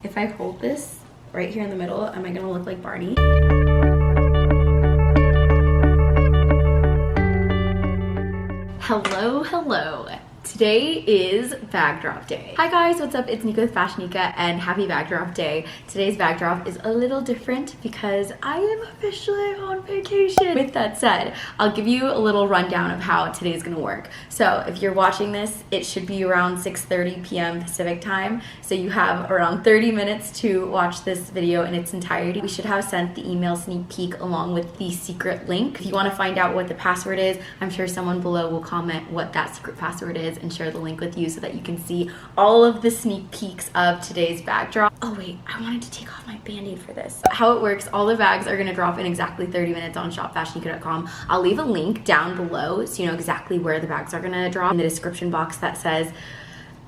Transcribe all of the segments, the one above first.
If I hold this right here in the middle, am I gonna look like Barney? Hello, hello. Today is bag drop day. Hi guys, what's up? It's Nika with Fashionica and happy bag drop day. Today's bag drop is a little different because I am officially on vacation. With that said, I'll give you a little rundown of how today's gonna work. So if you're watching this, it should be around 6:30 p.m. Pacific time. So you have around 30 minutes to watch this video in its entirety. We should have sent the email sneak peek along with the secret link. If you wanna find out what the password is, I'm sure someone below will comment what that secret password is and share the link with you so that you can see all of the sneak peeks of today's bag drop. Oh wait, I wanted to take off my band-aid for this. How it works, all the bags are gonna drop in exactly 30 minutes on shopfashionica.com. I'll leave a link down below so you know exactly where the bags are gonna drop in the description box that says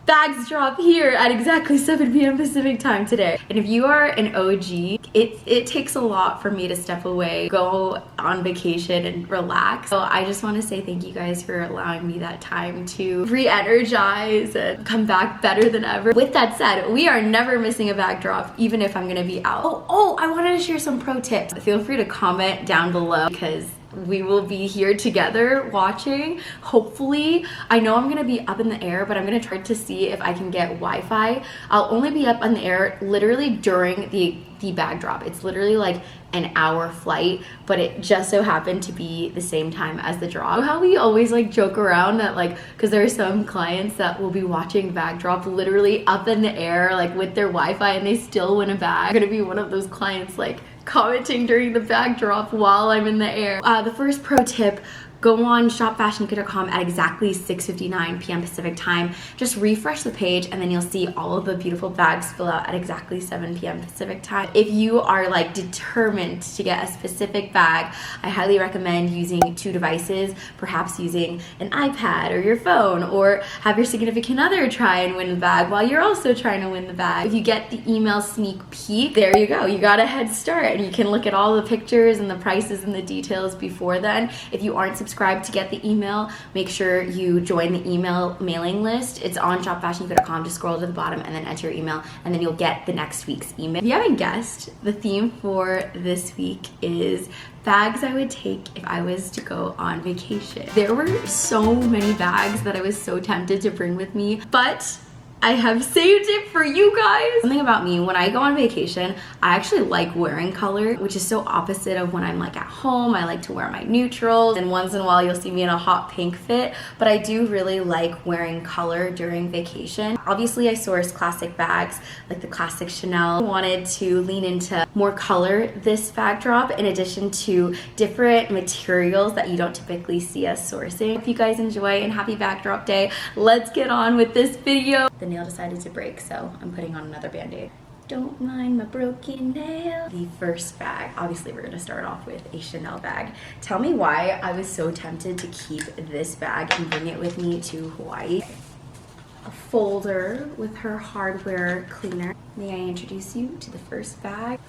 bags drop here at exactly 7 p.m. Pacific time today. And if you are an OG, it takes a lot for me to step away, go on vacation and relax. So I just want to say thank you guys for allowing me that time to re-energize and come back better than ever. With that said, we are never missing a bag drop, even if I'm gonna be out. Oh, I wanted to share some pro tips. Feel free to comment down below because we will be here together watching. Hopefully, I know I'm gonna be up in the air, but I'm gonna try to see if I can get Wi-Fi. I'll only be up in the air literally during the bag drop. It's literally like an hour flight, but it just so happened to be the same time as the drop. You know how we always like joke around that like, because there are some clients that will be watching bag drop literally up in the air like with their Wi-Fi and they still win a bag. I'm gonna be one of those clients like commenting during the bag drop while I'm in the air. The first pro tip, go on shopfashionica.com at exactly 6:59 p.m. Pacific time. Just refresh the page and then you'll see all of the beautiful bags fill out at exactly 7 p.m. Pacific time. If you are like determined to get a specific bag, I highly recommend using two devices, perhaps using an iPad or your phone, or have your significant other try and win the bag while you're also trying to win the bag. If you get the email sneak peek, there you go. You got a head start and you can look at all the pictures and the prices and the details before then. If you aren't subscribed to get the email, make sure you join the email mailing list. It's on shopfashionica.com. Just scroll to the bottom and then enter your email and then you'll get the next week's email. If you haven't guessed, the theme for this week is bags I would take if I was to go on vacation. There were so many bags that I was so tempted to bring with me, but I have saved it for you guys. Something about me, when I go on vacation, I actually like wearing color, which is so opposite of when I'm like at home. I like to wear my neutrals, and once in a while you'll see me in a hot pink fit, but I do really like wearing color during vacation. Obviously, I source classic bags, like the classic Chanel. I wanted to lean into more color this bag drop, in addition to different materials that you don't typically see us sourcing. Hope you guys enjoy and happy bag drop day. Let's get on with this video. The nail decided to break, so I'm putting on another band-aid. Don't mind my broken nail. The first bag, obviously we're gonna start off with a Chanel bag. Tell me why I was so tempted to keep this bag and bring it with me to Hawaii. A folder with her hardware cleaner. May I introduce you to the first bag?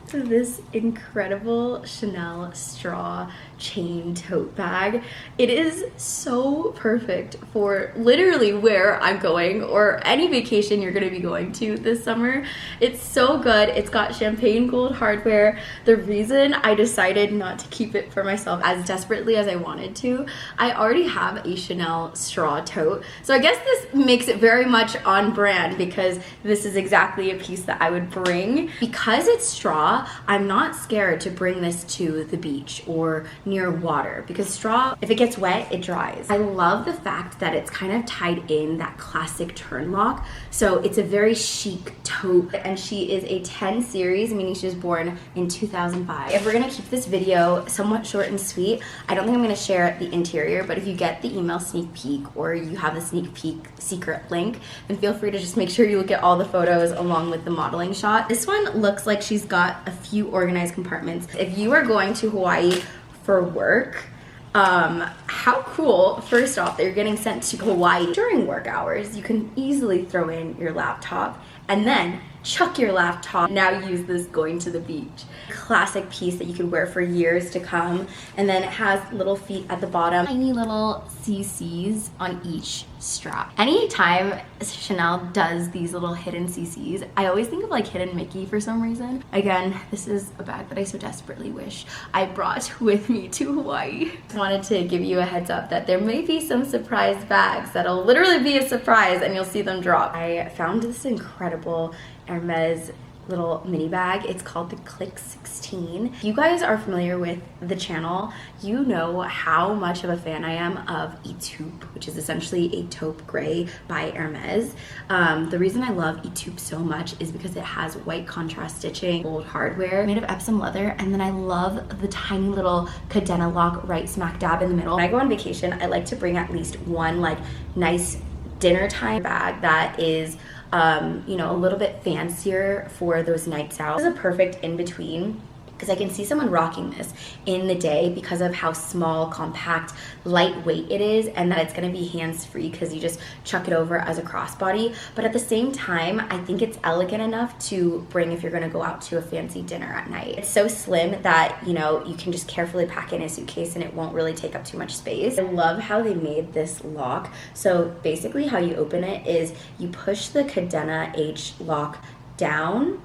This incredible Chanel straw chain tote bag. It is so perfect for literally where I'm going or any vacation you're gonna be going to this summer. It's so good. It's got champagne gold hardware. The reason I decided not to keep it for myself as desperately as I wanted to, I already have a Chanel straw tote. So I guess this makes it very much on brand because this is exactly a piece that I would bring. Because it's straw, I'm not scared to bring this to the beach or near water because straw, if it gets wet, it dries. I love the fact that it's kind of tied in that classic turn lock. So it's a very chic tote, and she is a 10 series, meaning she was born in 2005. If we're gonna keep this video somewhat short and sweet, I don't think I'm gonna share the interior, but if you get the email sneak peek or you have the sneak peek secret link, then feel free to just make sure you look at all the photos along with the modeling shot. This one looks like she's got a few organized compartments. If you are going to Hawaii for work, How cool, first off, that you're getting sent to Hawaii during work hours. You can easily throw in your laptop and then chuck your laptop. Now use this going to the beach. Classic piece that you could wear for years to come. And then it has little feet at the bottom. Tiny little CCs on each strap. Anytime Chanel does these little hidden CCs, I always think of like Hidden Mickey for some reason. Again, this is a bag that I so desperately wish I brought with me to Hawaii. I wanted to give you a heads up that there may be some surprise bags that'll literally be a surprise and you'll see them drop. I found this incredible Hermes little mini bag. It's called the Click 16. If you guys are familiar with the channel, you know how much of a fan I am of Etoupe, which is essentially a taupe gray by Hermes. The reason I love Etoupe so much is because it has white contrast stitching, gold hardware, made of Epsom leather, and then I love the tiny little cadena lock right smack dab in the middle. When I go on vacation, I like to bring at least one like nice dinner time bag that is you know, a little bit fancier for those nights out. This is a perfect in-between because I can see someone rocking this in the day because of how small, compact, lightweight it is, and that it's gonna be hands-free because you just chuck it over as a crossbody. But at the same time, I think it's elegant enough to bring if you're gonna go out to a fancy dinner at night. It's so slim that, you know, you can just carefully pack it in a suitcase and it won't really take up too much space. I love how they made this lock. So basically how you open it is you push the cadena H lock down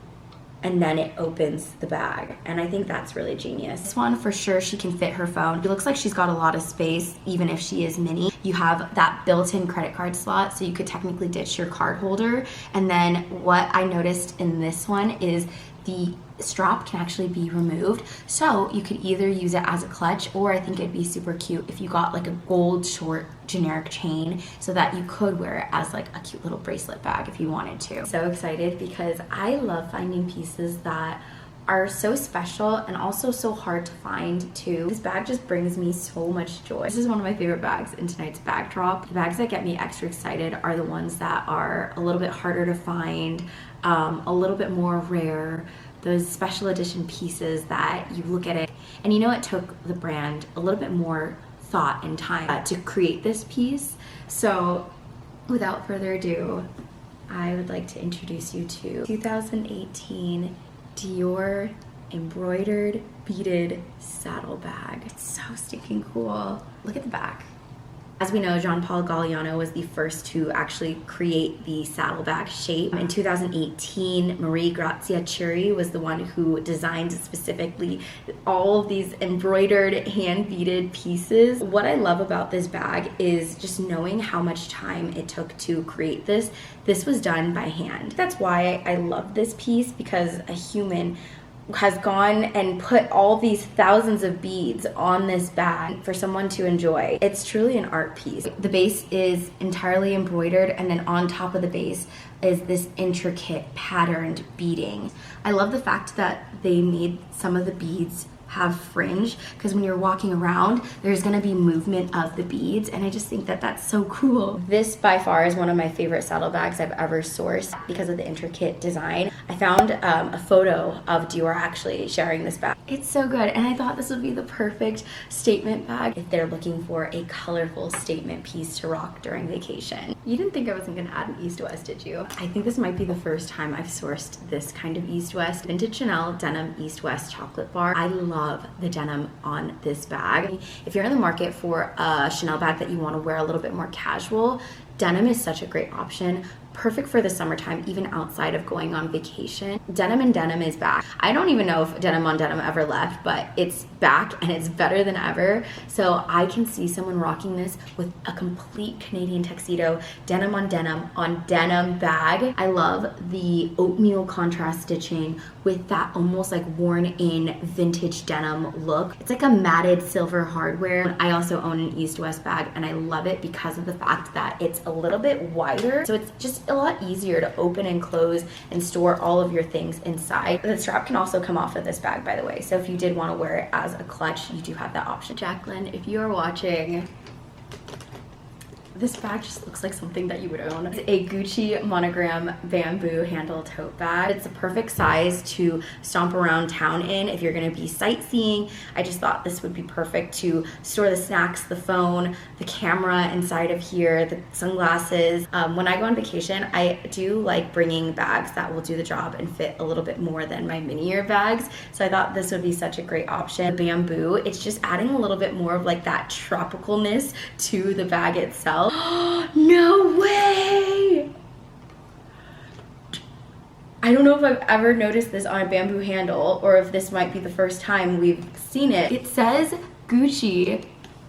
and then it opens the bag. And I think that's really genius. This one, for sure, she can fit her phone. It looks like she's got a lot of space, even if she is mini. You have that built-in credit card slot, so you could technically ditch your card holder. And then what I noticed in this one is the strap can actually be removed, so you could either use it as a clutch, or I think it'd be super cute if you got like a gold short generic chain so that you could wear it as like a cute little bracelet bag if you wanted to. So excited because I love finding pieces that are so special and also so hard to find too. This bag just brings me so much joy. This is one of my favorite bags in tonight's bag drop. The bags that get me extra excited are the ones that are a little bit harder to find, a little bit more rare, those special edition pieces that you look at it and you know it took the brand a little bit more thought and time to create this piece. So without further ado, I would like to introduce you to 2018 Dior embroidered beaded saddle bag. It's so stinking cool. Look at the back. As we know, Jean Paul Galliano was the first to actually create the saddlebag shape. In 2018, Marie Grazia Chiuri was the one who designed specifically all of these embroidered, hand-beaded pieces. What I love about this bag is just knowing how much time it took to create this. This was done by hand. That's why I love this piece, because a human has gone and put all these thousands of beads on this bag for someone to enjoy. It's truly an art piece. The base is entirely embroidered, and then on top of the base is this intricate patterned beading. I love the fact that they made some of the beads have fringe, because when you're walking around there's going to be movement of the beads, and I just think that that's so cool. This by far is one of my favorite saddlebags I've ever sourced because of the intricate design. I found a photo of Dior actually sharing this bag. It's so good, and I thought this would be the perfect statement bag if they're looking for a colorful statement piece to rock during vacation. You didn't think I wasn't going to add an east-west, did you? I think this might be the first time I've sourced this kind of east-west. Vintage Chanel denim east-west chocolate bar. I love the denim on this bag. If you're in the market for a Chanel bag that you want to wear a little bit more casual, denim is such a great option. Perfect for the summertime, even outside of going on vacation. Denim and denim is back. I don't even know if denim on denim ever left, but it's back and it's better than ever. So I can see someone rocking this with a complete Canadian tuxedo, denim on denim bag. I love the oatmeal contrast stitching with that almost like worn in vintage denim look. It's like a matted silver hardware. I also own an east-west bag, and I love it because of the fact that it's a little bit wider. So it's just a lot easier to open and close and store all of your things inside. The strap can also come off of this bag, by the way, so if you did want to wear it as a clutch, you do have that option. Jacqueline, if you are watching, this bag just looks like something that you would own. It's a Gucci monogram bamboo handle tote bag. It's a perfect size to stomp around town in if you're gonna be sightseeing. I just thought this would be perfect to store the snacks, the phone, the camera inside of here, the sunglasses. When I go on vacation, I do like bringing bags that will do the job and fit a little bit more than my minier bags. So I thought this would be such a great option. The bamboo, it's just adding a little bit more of like that tropicalness to the bag itself. No way! I don't know if I've ever noticed this on a bamboo handle or if this might be the first time we've seen it. It says Gucci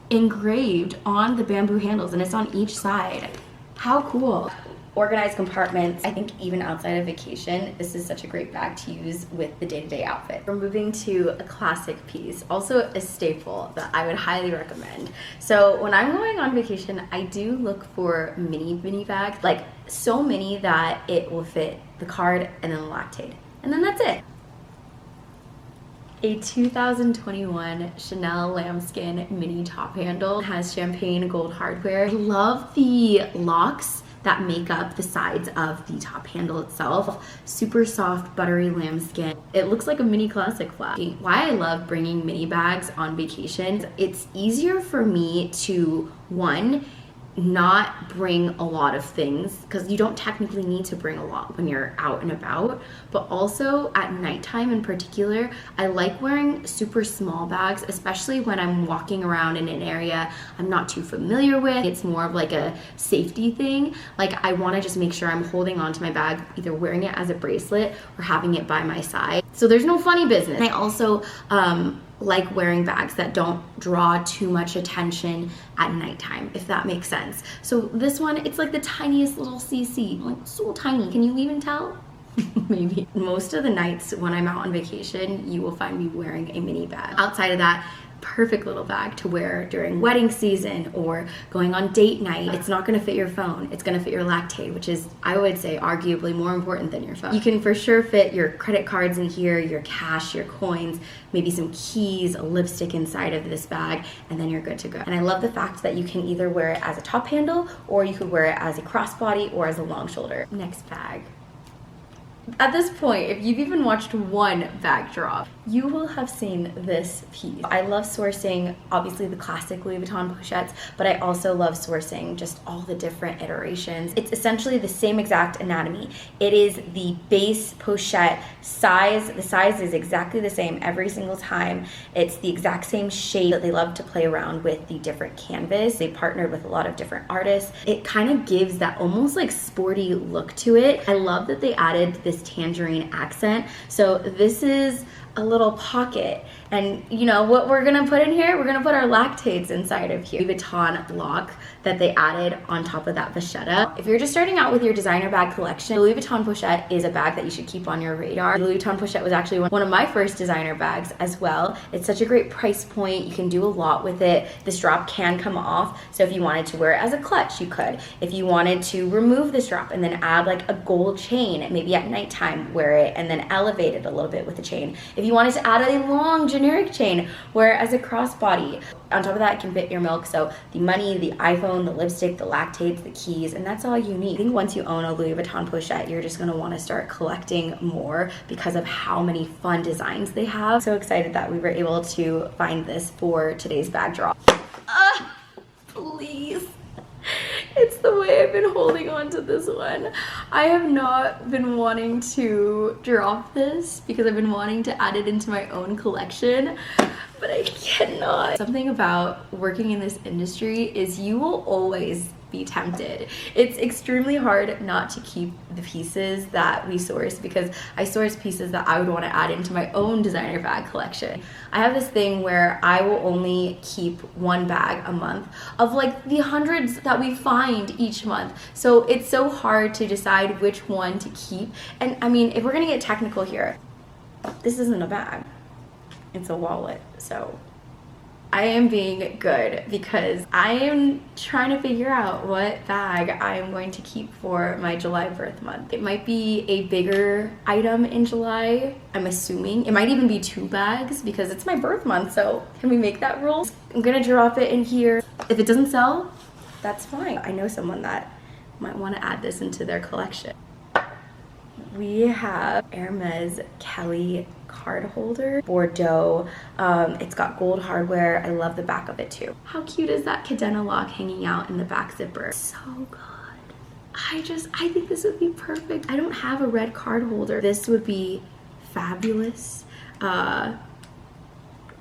engraved on the bamboo handles and it's on each side. How cool. Organized compartments. I think even outside of vacation, this is such a great bag to use with the day-to-day outfit. We're moving to a classic piece, also a staple that I would highly recommend. So when I'm going on vacation, I do look for mini bags, like so mini that it will fit the card and then the lactate. And then that's it. A 2021 Chanel lambskin mini top handle. It has champagne gold hardware. I love the locks that make up the sides of the top handle itself. Super soft, buttery lambskin. It looks like a mini classic flag. Why I love bringing mini bags on vacations, it's easier for me to, one, not bring a lot of things because you don't technically need to bring a lot when you're out and about, but also at nighttime in particular, I like wearing super small bags, especially when I'm walking around in an area I'm not too familiar with. It's more of like a safety thing. Like I want to just make sure I'm holding on to my bag, either wearing it as a bracelet or having it by my side. So there's no funny business. I also like wearing bags that don't draw too much attention at nighttime, if that makes sense. So this one, it's like the tiniest little CC, like so tiny. Can you even tell? Maybe. Most of the nights when I'm out on vacation, you will find me wearing a mini bag. Outside of that, perfect little bag to wear during wedding season or going on date night. It's not gonna fit your phone. It's gonna fit your lactate, which is, I would say, arguably more important than your phone. You can for sure fit your credit cards in here, your cash, your coins, maybe some keys, a lipstick inside of this bag, and then you're good to go. And I love the fact that you can either wear it as a top handle or you could wear it as a crossbody or as a long shoulder. Next bag. At this point, if you've even watched one bag drop, you will have seen this piece. I love sourcing, obviously, the classic Louis Vuitton pochettes, but I also love sourcing just all the different iterations. It's essentially the same exact anatomy. It is the base pochette size. The size is exactly the same every single time. It's the exact same shape that they love to play around with the different canvas. They partnered with a lot of different artists. It kind of gives that almost like sporty look to it. I love that they added this tangerine accent. So this is a little pocket, and you know what we're gonna put in here? We're gonna put our lactates inside of here. Louis Vuitton lock that they added on top of that vachetta. If you're just starting out with your designer bag collection, the Louis Vuitton pochette is a bag that you should keep on your radar. The Louis Vuitton pochette was actually one of my first designer bags as well. It's such a great price point. You can do a lot with it. The strap can come off, so if you wanted to wear it as a clutch, you could. If you wanted to remove the strap and then add like a gold chain, maybe at nighttime wear it and then elevate it a little bit with the chain. If you wanted to add a long generic chain, wear it as a crossbody. On top of that, it can fit your milk, so the money, the iPhone, the lipstick, the lactates, the keys, and that's all you need. I think once you own a Louis Vuitton pochette, you're just gonna wanna start collecting more because of how many fun designs they have. So excited that we were able to find this for today's bag drop. Please. It's the way I've been holding on to this one. I have not been wanting to drop this because I've been wanting to add it into my own collection, but I cannot. Something about working in this industry is you will always be tempted. It's extremely hard not to keep the pieces that we source because I source pieces that I would want to add into my own designer bag collection. I have this thing where I will only keep one bag a month of like the hundreds that we find each month. So it's so hard to decide which one to keep. And I mean, if we're gonna get technical here, this isn't a bag, it's a wallet. So I am being good because I am trying to figure out what bag I am going to keep for my July birth month. It might be a bigger item in July, I'm assuming. It might even be 2 bags because it's my birth month, so can we make that rule? I'm gonna drop it in here. If it doesn't sell, that's fine. I know someone that might want to add this into their collection. We have Hermes Kelly card holder, Bordeaux. It's got gold hardware. I love the back of it too. How cute is that cadena lock hanging out in the back zipper? So good. I think this would be perfect. I don't have a red card holder. This would be fabulous.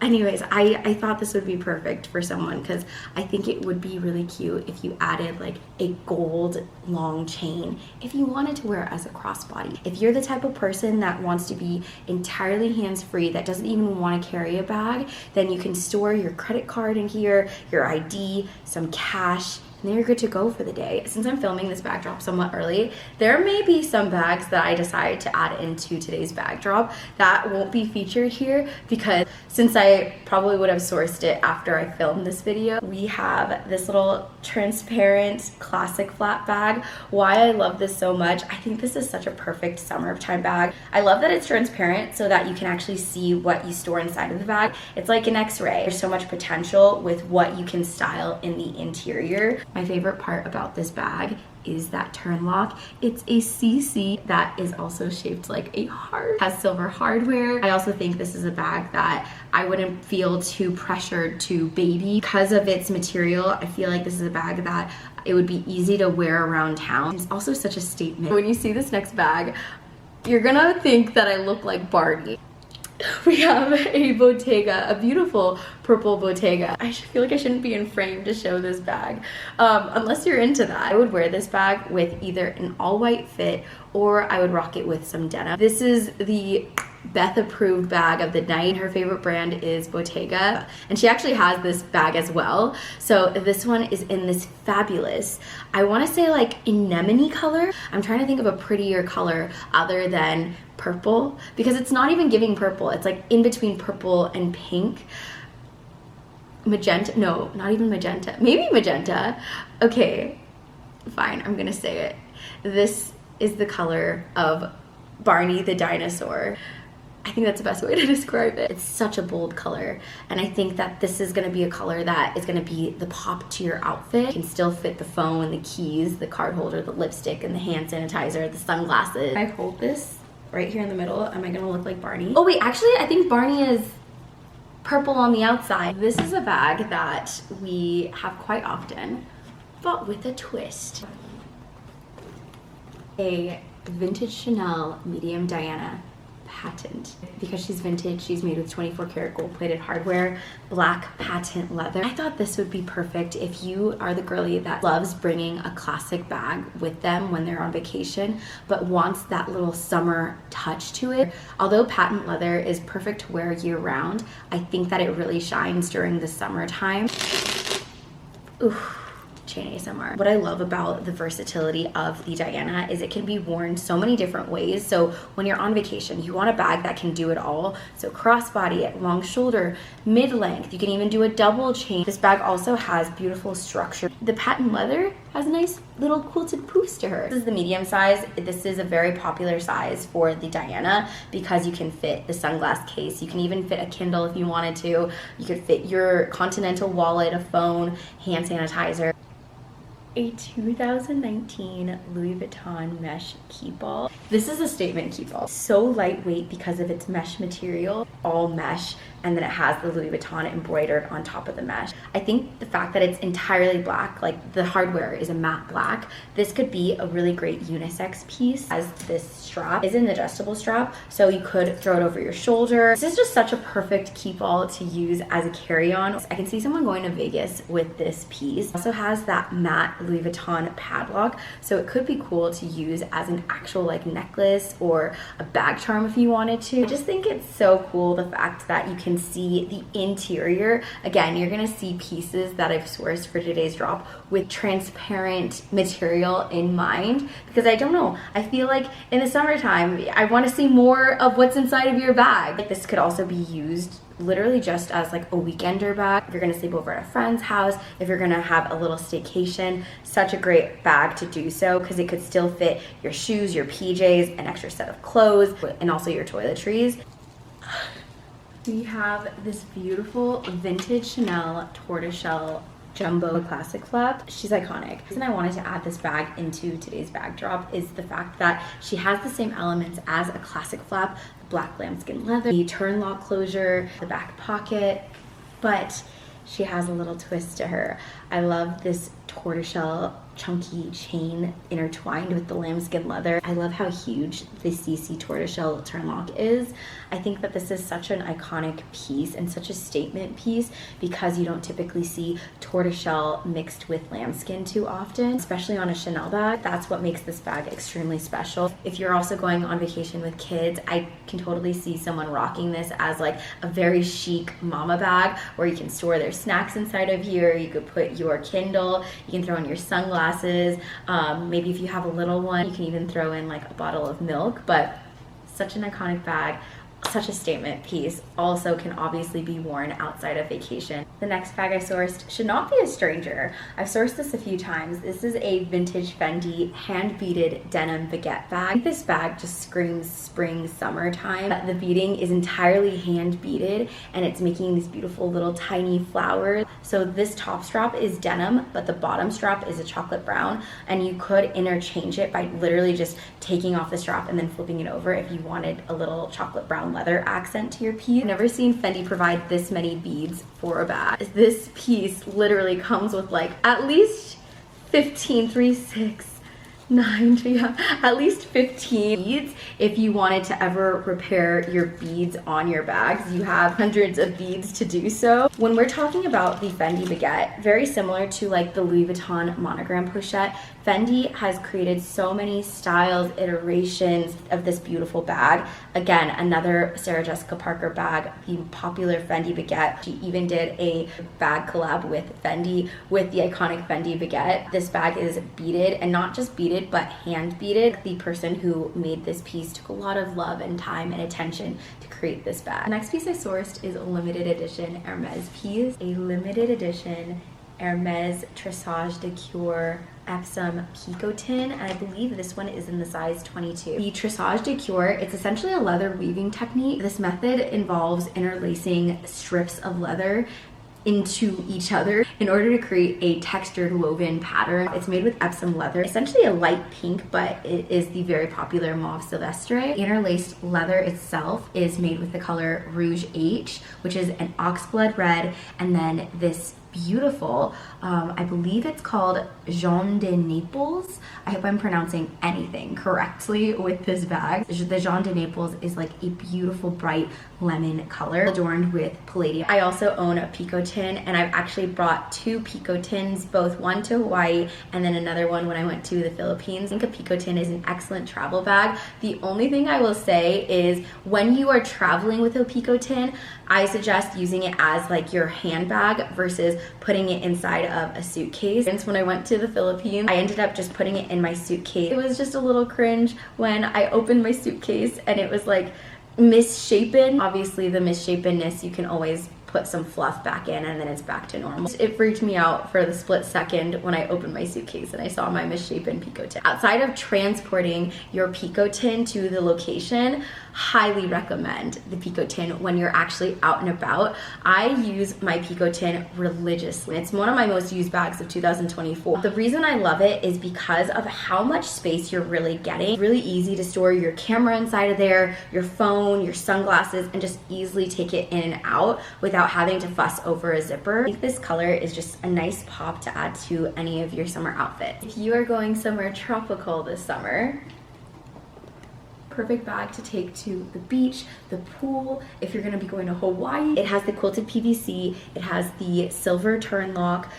Anyways, I thought this would be perfect for someone because I think it would be really cute if you added like a gold long chain if you wanted to wear it as a crossbody. If you're the type of person that wants to be entirely hands-free, that doesn't even want to carry a bag, then you can store your credit card in here, your ID, some cash, and then you're good to go for the day. Since I'm filming this backdrop somewhat early, there may be some bags that I decide to add into today's backdrop that won't be featured here because since I probably would have sourced it after I filmed this video, we have this little transparent classic flat bag. Why I love this so much, I think this is such a perfect summertime bag. I love that it's transparent so that you can actually see what you store inside of the bag. It's like an X-ray. There's so much potential with what you can style in the interior. My favorite part about this bag is that turn lock. It's a CC that is also shaped like a heart. It has silver hardware. I also think this is a bag that I wouldn't feel too pressured to baby. Because of its material, I feel like this is a bag that it would be easy to wear around town. It's also such a statement. When you see this next bag, you're gonna think that I look like Barney. We have a Bottega, a beautiful purple Bottega. I feel like I shouldn't be in frame to show this bag. Unless you're into that. I would wear this bag with either an all white fit or I would rock it with some denim. This is the Beth approved bag of the night. Her favorite brand is Bottega and she actually has this bag as well. So this one is in this fabulous, I want to say like anemone color. I'm trying to think of a prettier color other than purple because it's not even giving purple. It's like in between purple and pink. Magenta, no, not even magenta, maybe magenta. Okay, fine, I'm gonna say it. This is the color of Barney the dinosaur. I think that's the best way to describe it. It's such a bold color and I think that this is going to be a color that is going to be the pop to your outfit. It can still fit the phone, the keys, the card holder, the lipstick, and the hand sanitizer, the sunglasses. I hold this right here in the middle. Am I going to look like Barney? Oh wait, actually I think Barney is purple on the outside. This is a bag that we have quite often, but with a twist. A vintage Chanel medium Diana patent. Because she's vintage, she's made with 24 karat gold plated hardware, black patent leather. I thought this would be perfect if you are the girly that loves bringing a classic bag with them when they're on vacation, but wants that little summer touch to it. Although patent leather is perfect to wear year round, I think that it really shines during the summertime. Ooh. Chain ASMR. What I love about the versatility of the Diana is it can be worn so many different ways. So when you're on vacation, you want a bag that can do it all. So crossbody, long shoulder, mid-length. You can even do a double chain. This bag also has beautiful structure. The patent leather has a nice little quilted poofs to her. This is the medium size. This is a very popular size for the Diana because you can fit the sunglass case. You can even fit a Kindle if you wanted to. You could fit your Continental wallet, a phone, hand sanitizer. A 2019 Louis Vuitton mesh keepall. This is a statement keepall. So lightweight because of its mesh material, all mesh, and then it has the Louis Vuitton embroidered on top of the mesh. I think the fact that it's entirely black, like the hardware is a matte black, this could be a really great unisex piece as this strap is an adjustable strap, so you could throw it over your shoulder. This is just such a perfect keepall to use as a carry-on. I can see someone going to Vegas with this piece. It also has that matte Louis Vuitton padlock, so it could be cool to use as an actual like necklace or a bag charm if you wanted to. I just think it's so cool the fact that you can see the interior. Again, you're gonna see pieces that I've sourced for today's drop with transparent material in mind because I don't know, I feel like in the summertime I want to see more of what's inside of your bag. Like this could also be used literally just as like a weekender bag. If you're gonna sleep over at a friend's house, if you're gonna have a little staycation, such a great bag to do so because it could still fit your shoes, your PJs, an extra set of clothes, and also your toiletries. We have this beautiful vintage Chanel tortoiseshell jumbo classic flap. She's iconic. The reason I wanted to add this bag into today's bag drop is the fact that she has the same elements as a classic flap, the black lambskin leather, the turn lock closure, the back pocket, but she has a little twist to her. I love this tortoiseshell chunky chain intertwined with the lambskin leather. I love how huge the CC tortoiseshell turn lock is. I think that this is such an iconic piece and such a statement piece because you don't typically see tortoiseshell mixed with lambskin too often, especially on a Chanel bag. That's what makes this bag extremely special. If you're also going on vacation with kids, I can totally see someone rocking this as like a very chic mama bag where you can store their snacks inside of here. You could put your Kindle, you can throw in your sunglasses. Maybe if you have a little one, you can even throw in like a bottle of milk, but such an iconic bag. Such a statement piece, also can obviously be worn outside of vacation. The next bag I sourced should not be a stranger. I've sourced this a few times. This is a vintage Fendi hand beaded denim baguette bag. This bag just screams spring, summertime. The beading is entirely hand beaded and it's making these beautiful little tiny flowers. So this top strap is denim, but the bottom strap is a chocolate brown, and you could interchange it by literally just taking off the strap and then flipping it over if you wanted a little chocolate brown leather accent to your piece. I've never seen Fendi provide this many beads for a bag. This piece literally comes with like at least 15, 3, 6, 9, yeah, at least 15 beads. If you wanted to ever repair your beads on your bags, you have hundreds of beads to do so. When we're talking about the Fendi baguette, very similar to like the Louis Vuitton monogram pochette, Fendi has created so many styles, iterations of this beautiful bag. Again, another Sarah Jessica Parker bag, the popular Fendi baguette. She even did a bag collab with Fendi with the iconic Fendi baguette. This bag is beaded, and not just beaded, but hand beaded. The person who made this piece took a lot of love and time and attention to create this bag. The next piece I sourced is a limited edition Hermes piece, a limited edition Hermes Tressage de Cure Epsom Picotin, and I believe this one is in the size 22. The Tressage de Cure, it's essentially a leather weaving technique. This method involves interlacing strips of leather into each other in order to create a textured woven pattern. It's made with Epsom leather, essentially a light pink, but it is the very popular Mauve Silvestre. Interlaced leather itself is made with the color Rouge H, which is an oxblood red, and then this beautiful, I believe it's called Jaune de Naples. I hope I'm pronouncing anything correctly with this bag. The Jaune de Naples is like a beautiful bright lemon color adorned with palladium. I also own a Picotin, and I've actually brought 2 Picotins, both one to Hawaii and then another one when I went to the Philippines. I think a Picotin is an excellent travel bag. The only thing I will say is when you are traveling with a Picotin, I suggest using it as like your handbag versus putting it inside of a suitcase. And when I went to the Philippines, I ended up just putting it in my suitcase. It was just a little cringe when I opened my suitcase and it was like misshapen. Obviously the misshapenness, you can always put some fluff back in and then it's back to normal. It freaked me out for the split second when I opened my suitcase and I saw my misshapen Picotin. Outside of transporting your Picotin to the location, highly recommend the Picotin when you're actually out and about. I use my Picotin religiously. It's one of my most used bags of 2024. The reason I love it is because of how much space you're really getting. It's really easy to store your camera inside of there, your phone, your sunglasses, and just easily take it in and out without having to fuss over a zipper. I think this color is just a nice pop to add to any of your summer outfits. If you are going somewhere tropical this summer, perfect bag to take to the beach, the pool, if you're gonna be going to Hawaii. It has the quilted PVC, it has the silver turn lock,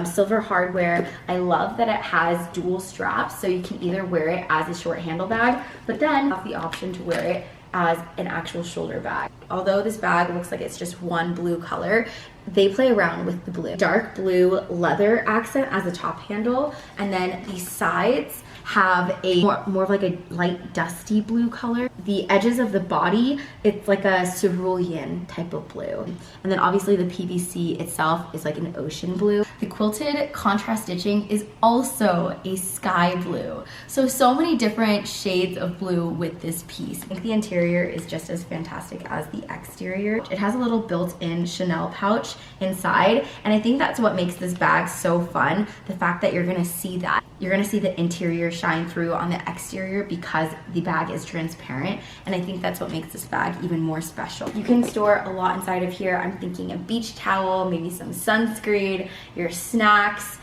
silver hardware. I love that it has dual straps, so you can either wear it as a short handle bag, but then have the option to wear it as an actual shoulder bag. Although this bag looks like it's just one blue color, they play around with the blue. Dark blue leather accent as a top handle, and then the sides have a more of like a light dusty blue color. The edges of the body, it's like a cerulean type of blue. And then obviously the PVC itself is like an ocean blue. The quilted contrast stitching is also a sky blue. So many different shades of blue with this piece. I think the interior is just as fantastic as the exterior. It has a little built-in Chanel pouch inside, and I think that's what makes this bag so fun. The fact that you're gonna see that. You're gonna see the interior shine through on the exterior because the bag is transparent, and I think that's what makes this bag even more special. You can store a lot inside of here. I'm thinking a beach towel, maybe some sunscreen, your snacks,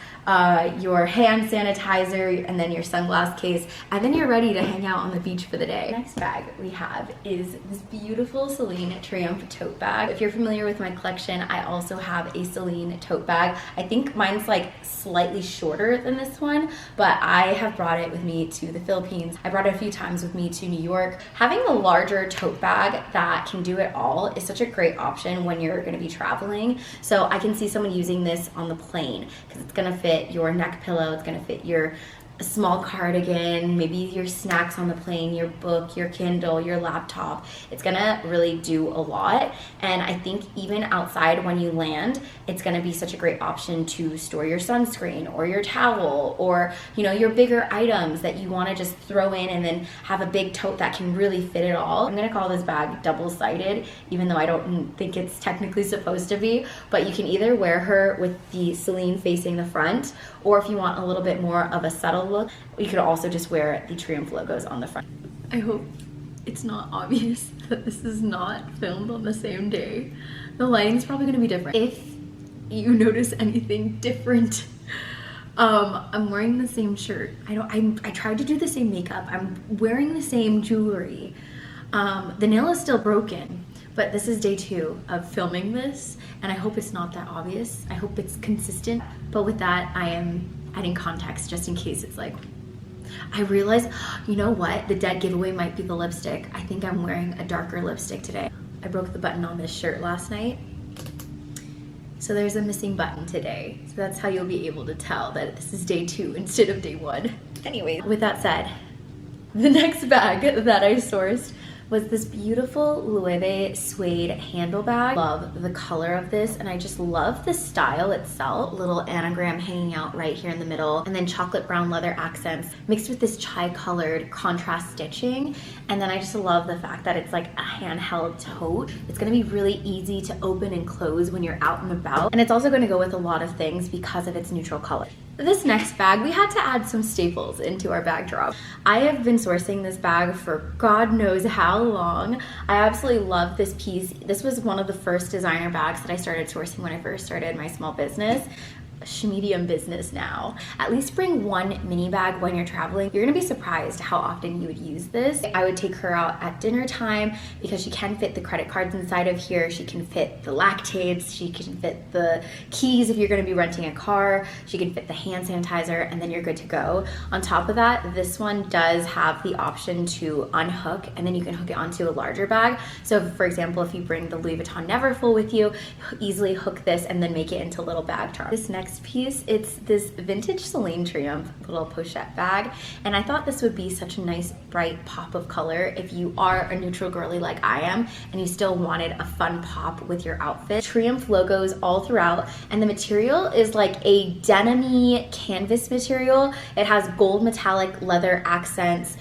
your hand sanitizer, and then your sunglass case, and then you're ready to hang out on the beach for the day. The next bag we have is this beautiful Celine Triumph tote bag. If you're familiar with my collection, I also have a Celine tote bag. I think mine's like slightly shorter than this one, but I have brought it with me to the Philippines. I brought it a few times with me to New York. Having a larger tote bag that can do it all is such a great option when you're gonna be traveling. So I can see someone using this on the plane because it's gonna fit your neck pillow, it's gonna fit your small cardigan, maybe your snacks on the plane, your book, your Kindle, your laptop. It's gonna really do a lot. And I think even outside when you land, it's gonna be such a great option to store your sunscreen or your towel or, you know, your bigger items that you wanna just throw in and then have a big tote that can really fit it all. I'm gonna call this bag double-sided, even though I don't think it's technically supposed to be, but you can either wear her with the Celine facing the front, or if you want a little bit more of a subtle look, you could also just wear the Triumph logos on the front. I hope it's not obvious that this is not filmed on the same day. The lighting's probably gonna be different. If you notice anything different, I'm wearing the same shirt. I tried to do the same makeup. I'm wearing the same jewelry. The nail is still broken, but this is day 2 of filming this, and I hope it's not that obvious. I hope it's consistent. But with that, I am adding context just in case it's like, I realized, you know what? The dead giveaway might be the lipstick. I think I'm wearing a darker lipstick today. I broke the button on this shirt last night, so there's a missing button today. So that's how you'll be able to tell that this is day 2 instead of day 1. Anyway, with that said, the next bag that I sourced was this beautiful Loewe suede handle bag. Love the color of this, and I just love the style itself. Little anagram hanging out right here in the middle, and then chocolate brown leather accents mixed with this chai-colored contrast stitching. And then I just love the fact that it's like a handheld tote. It's gonna be really easy to open and close when you're out and about. And it's also gonna go with a lot of things because of its neutral color. This next bag, we had to add some staples into our bag drop. I have been sourcing this bag for God knows how long. I absolutely love this piece. This was one of the first designer bags that I started sourcing when I first started my small business. Medium business now. At least bring one mini bag when you're traveling. You're gonna be surprised how often you would use this. I would take her out at dinner time because she can fit the credit cards inside of here. She can fit the lactates. She can fit the keys if you're gonna be renting a car. She can fit the hand sanitizer, and then you're good to go. On top of that, this one does have the option to unhook, and then you can hook it onto a larger bag. So for example, if you bring the Louis Vuitton Neverfull with you, easily hook this and then make it into a little bag jar. This next piece, it's this vintage Celine Triumph little pochette bag, and I thought this would be such a nice bright pop of color if you are a neutral girly like I am and you still wanted a fun pop with your outfit. Triumph logos all throughout, and the material is like a denim-y canvas material. It has gold metallic leather accents,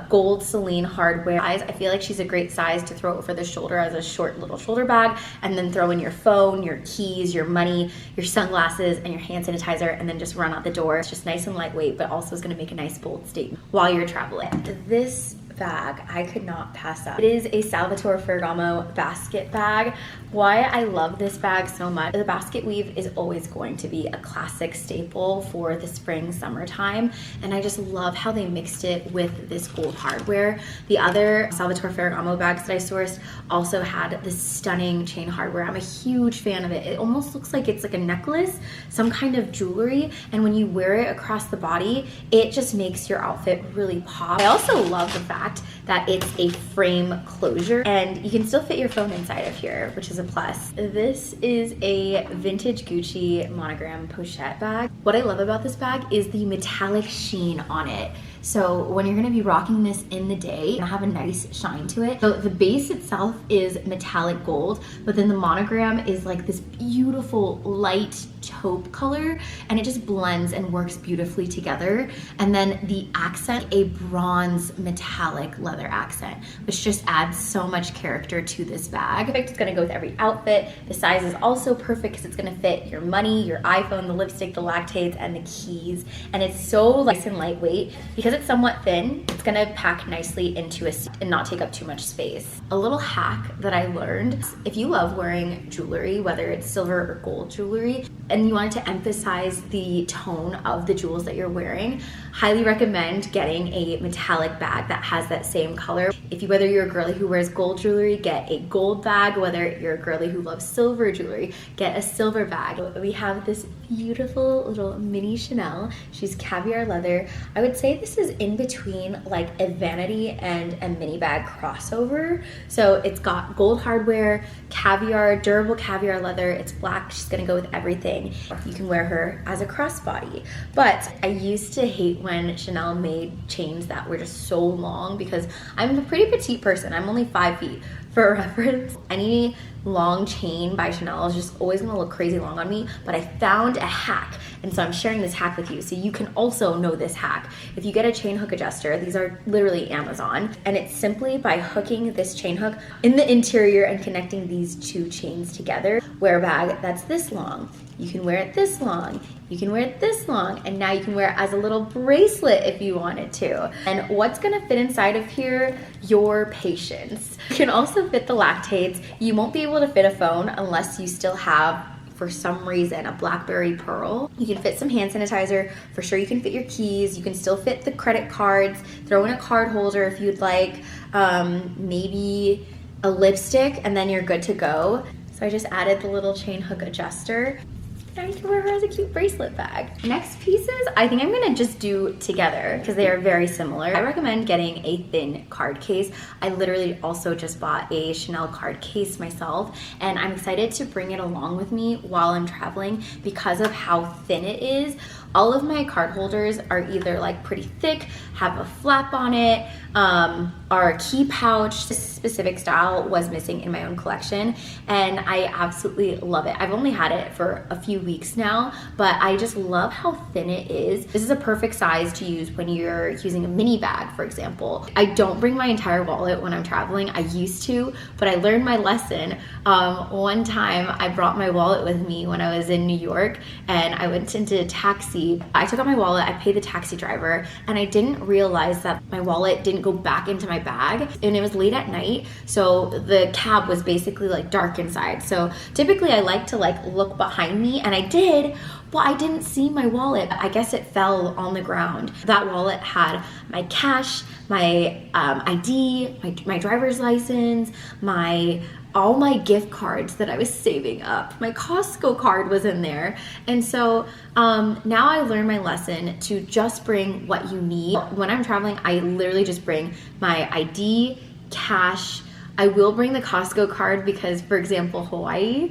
gold Celine hardware. I feel like she's a great size to throw over the shoulder as a short little shoulder bag, and then throw in your phone, your keys, your money, your sunglasses, and your hand sanitizer, and then just run out the door. It's just nice and lightweight, but also is gonna make a nice bold statement while you're traveling. This bag I could not pass up. It is a Salvatore Ferragamo basket bag. Why I love this bag so much, the basket weave is always going to be a classic staple for the spring, summertime, and I just love how they mixed it with this gold hardware. The other Salvatore Ferragamo bags that I sourced also had this stunning chain hardware. I'm a huge fan of it. It almost looks like it's like a necklace, some kind of jewelry, and when you wear it across the body, it just makes your outfit really pop. I also love the fact that it's a frame closure, and you can still fit your phone inside of here, which is a plus. This is a vintage Gucci monogram pochette bag. What I love about this bag is the metallic sheen on it. So when you're gonna be rocking this in the day, it'll have a nice shine to it. So the base itself is metallic gold, but then the monogram is like this beautiful light taupe color, and it just blends and works beautifully together. And then the accent, a bronze metallic leather accent, which just adds so much character to this bag. It's gonna go with every outfit. The size is also perfect because it's gonna fit your money, your iPhone, the lipstick, the lactates, and the keys. And it's so nice and lightweight. Because it's somewhat thin, it's gonna pack nicely into a seat and not take up too much space. A little hack that I learned, if you love wearing jewelry, whether it's silver or gold jewelry, and you wanted to emphasize the tone of the jewels that you're wearing, highly recommend getting a metallic bag that has that same color. Whether you're a girly who wears gold jewelry, get a gold bag. Whether you're a girly who loves silver jewelry, get a silver bag. We have this beautiful little mini Chanel. She's caviar leather. I would say this is in between like a vanity and a mini bag crossover. So it's got gold hardware, caviar, durable caviar leather. It's black. She's gonna go with everything. You can wear her as a crossbody. But I used to hate when Chanel made chains that were just so long because I'm a pretty petite person. I'm only 5 feet. For reference, any long chain by Chanel is just always gonna look crazy long on me, but I found a hack, and so I'm sharing this hack with you so you can also know this hack. If you get a chain hook adjuster, these are literally Amazon, and it's simply by hooking this chain hook in the interior and connecting these two chains together. Wear a bag that's this long. You can wear it this long, you can wear it this long, and now you can wear it as a little bracelet if you wanted to. And what's gonna fit inside of here? Your patience. You can also fit the lactates. You won't be able to fit a phone unless you still have, for some reason, a BlackBerry Pearl. You can fit some hand sanitizer. For sure you can fit your keys. You can still fit the credit cards. Throw in a card holder if you'd like. Maybe a lipstick, and then you're good to go. So I just added the little chain hook adjuster. Now you can wear her as a cute bracelet bag. Next pieces, I think I'm gonna just do together because they are very similar. I recommend getting a thin card case. I literally also just bought a Chanel card case myself, and I'm excited to bring it along with me while I'm traveling because of how thin it is. All of my card holders are either like pretty thick, have a flap on it, are a key pouch. This specific style was missing in my own collection, and I absolutely love it. I've only had it for a few weeks now, but I just love how thin it is. This is a perfect size to use when you're using a mini bag, for example. I don't bring my entire wallet when I'm traveling. I used to, but I learned my lesson. One time I brought my wallet with me when I was in New York, and I went into a taxi. I took out my wallet, I paid the taxi driver, and I didn't realize that my wallet didn't go back into my bag, and it was late at night, so the cab was basically like dark inside. So typically I like to like look behind me, and I did, but I didn't see my wallet. I guess it fell on the ground. That wallet had my cash, my ID, my driver's license, all my gift cards that I was saving up. My Costco card was in there. And so now I learned my lesson to just bring what you need. When I'm traveling, I literally just bring my ID, cash. I will bring the Costco card because, for example, Hawaii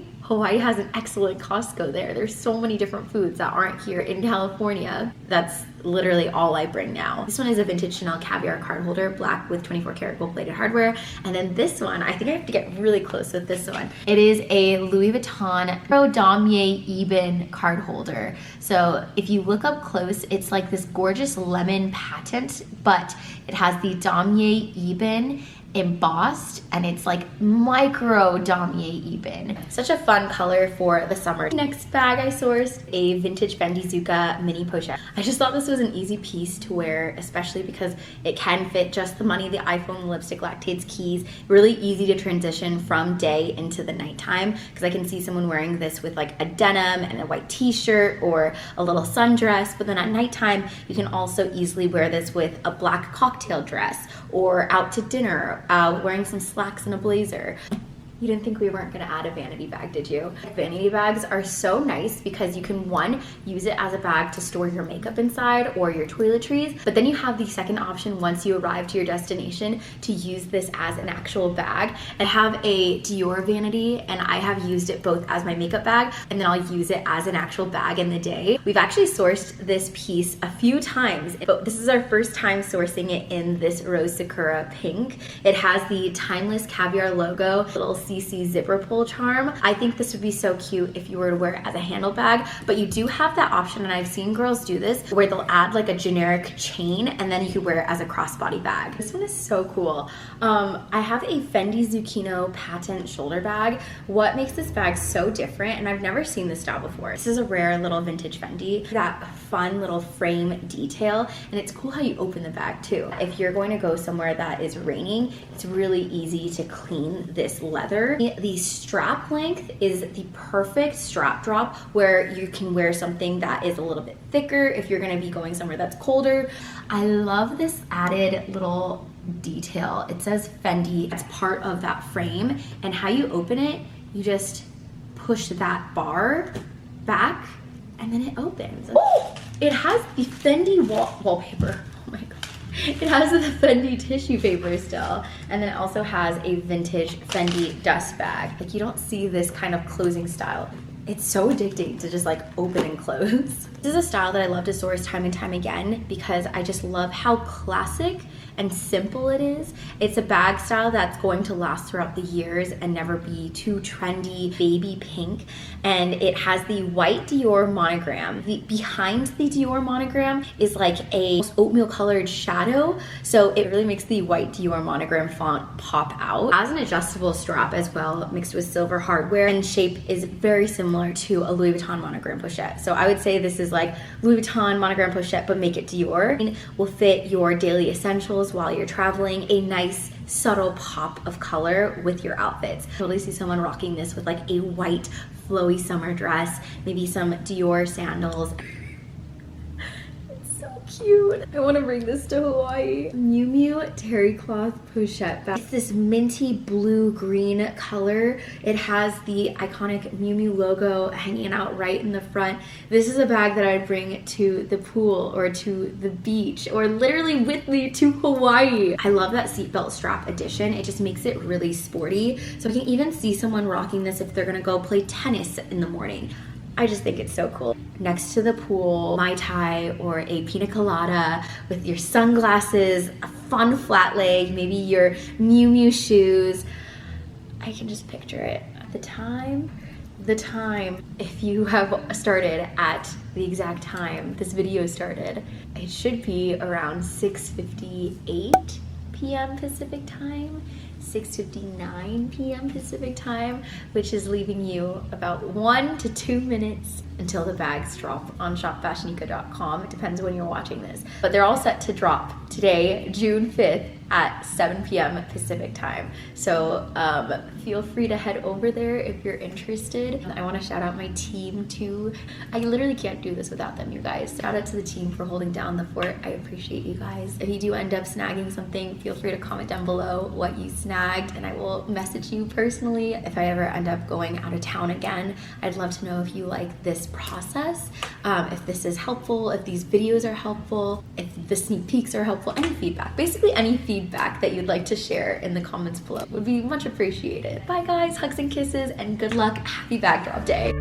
has an excellent Costco there. There's so many different foods that aren't here in California. That's literally all I bring now. This one is a vintage Chanel caviar card holder, black with 24 karat gold plated hardware. And then this one, I think I have to get really close with this one. It is a Louis Vuitton Pro Damier Ebene card holder. So if you look up close, it's like this gorgeous lemon patent, but it has the Damier Ebene embossed, and it's like micro Damier Ebene. Such a fun color for the summer. Next bag I sourced, a vintage Fendi Zucca mini pochette. I just thought this was an easy piece to wear, especially because it can fit just the money, the iPhone, the lipstick, lactates, keys. Really easy to transition from day into the nighttime, because I can see someone wearing this with like a denim and a white t-shirt or a little sundress, but then at nighttime you can also easily wear this with a black cocktail dress or out to dinner, wearing some slacks and a blazer. You didn't think we weren't gonna add a vanity bag, did you? Vanity bags are so nice because you can, one, use it as a bag to store your makeup inside or your toiletries, but then you have the second option once you arrive to your destination to use this as an actual bag. I have a Dior vanity and I have used it both as my makeup bag and then I'll use it as an actual bag in the day. We've actually sourced this piece a few times, but this is our first time sourcing it in this Rose Sakura pink. It has the timeless caviar logo, little CC zipper pull charm. I think this would be so cute if you were to wear it as a handle bag, but you do have that option, and I've seen girls do this, where they'll add like a generic chain and then you could wear it as a crossbody bag. This one is so cool. I have a Fendi Zucchino patent shoulder bag. What makes this bag so different, and I've never seen this style before, this is a rare little vintage Fendi, that fun little frame detail, and it's cool how you open the bag too. If you're going to go somewhere that is raining, it's really easy to clean this leather. The strap length is the perfect strap drop where you can wear something that is a little bit thicker if you're gonna be going somewhere that's colder. I love this added little detail. It says Fendi. It's part of that frame, and how you open it, you just push that bar back and then it opens. Oh! It has the Fendi wallpaper. Oh my god. It has the Fendi tissue paper still, and then it also has a vintage Fendi dust bag. Like, you don't see this kind of closing style. It's so addicting to just like open and close. This is a style that I love to source time and time again because I just love how classic and simple it is. It's a bag style that's going to last throughout the years and never be too trendy, baby pink. And it has the white Dior monogram. Behind the Dior monogram is like a oatmeal colored shadow. So it really makes the white Dior monogram font pop out. It has an adjustable strap as well, mixed with silver hardware, and shape is very similar to a Louis Vuitton monogram pochette. So I would say this is like Louis Vuitton monogram pochette, but make it Dior. It will fit your daily essentials while you're traveling, a nice subtle pop of color with your outfits. I totally see someone rocking this with like a white flowy summer dress, maybe some Dior sandals. It's so cute. I want to bring this to Hawaii. Miu Miu terry cloth pochette bag. It's this minty blue green color. It has the iconic Miu Miu logo hanging out right in the front. This is a bag that I'd bring to the pool or to the beach or literally with me to Hawaii. I love that seatbelt strap addition. It just makes it really sporty. So I can even see someone rocking this if they're gonna go play tennis in the morning. I just think it's so cool. Next to the pool, Mai Tai or a pina colada with your sunglasses, a fun flat leg, maybe your Miu Miu shoes. I can just picture it. The time, if you have started at the exact time this video started, it should be around 6:58 p.m. Pacific time, 6:59 p.m. Pacific time, which is leaving you about 1 to 2 minutes until the bags drop on shopfashionica.com. It depends when you're watching this, but they're all set to drop today, June 5th at 7 p.m. Pacific time. So feel free to head over there if you're interested. I want to shout out my team too. I literally can't do this without them, you guys. Shout out to the team for holding down the fort. I appreciate you guys. If you do end up snagging something, feel free to comment down below what you snagged and I will message you personally. If I ever end up going out of town again, I'd love to know if you like this process, if this is helpful, if these videos are helpful, if the sneak peeks are helpful, any feedback. Basically any feedback that you'd like to share in the comments below would be much appreciated. Bye guys, hugs and kisses, and good luck. Happy backdrop day.